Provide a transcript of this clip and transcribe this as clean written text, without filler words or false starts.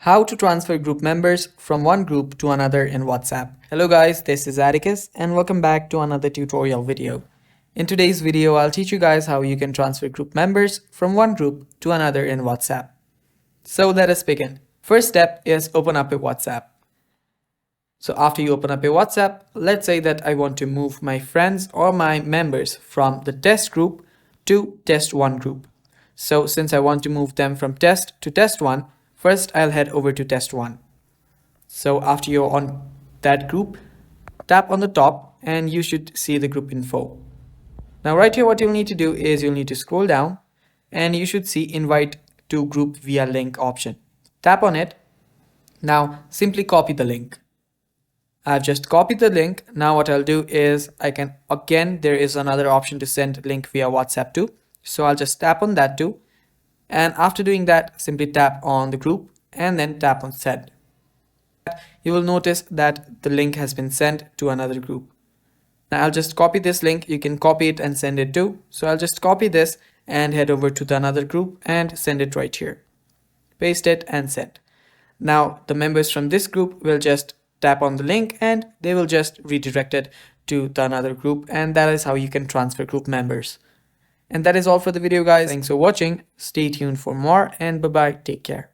How to transfer group members from one group to another in WhatsApp. Hello guys, this is Atticus and welcome back to another tutorial video. In today's video, I'll teach you guys how you can transfer group members from one group to another in WhatsApp. So let us begin. First step is open up a WhatsApp. So after you open up a WhatsApp, let's say that I want to move my friends or my members from the test group to test one group. So since I want to move them from test to test one, first I'll head over to test one. So after you're on that group, tap on the top and you should see the group info. Now right here what you'll need to do is you'll need to scroll down and you should see invite to group via link option. Tap on it. Now simply copy the link. I've just copied the link. Now what I'll do is there is another option to send link via WhatsApp too. So I'll just tap on that too. And after doing that, simply tap on the group and then tap on send. You will notice that the link has been sent to another group. Now I'll just copy this link. You can copy it and send it too. So I'll just copy this and head over to the another group and send it right here. Paste it and send. Now the members from this group will just tap on the link and they will just redirect it to the another group, and that is how you can transfer group members. And that is all for the video guys. Thanks for watching. Stay tuned for more and bye bye. Take care.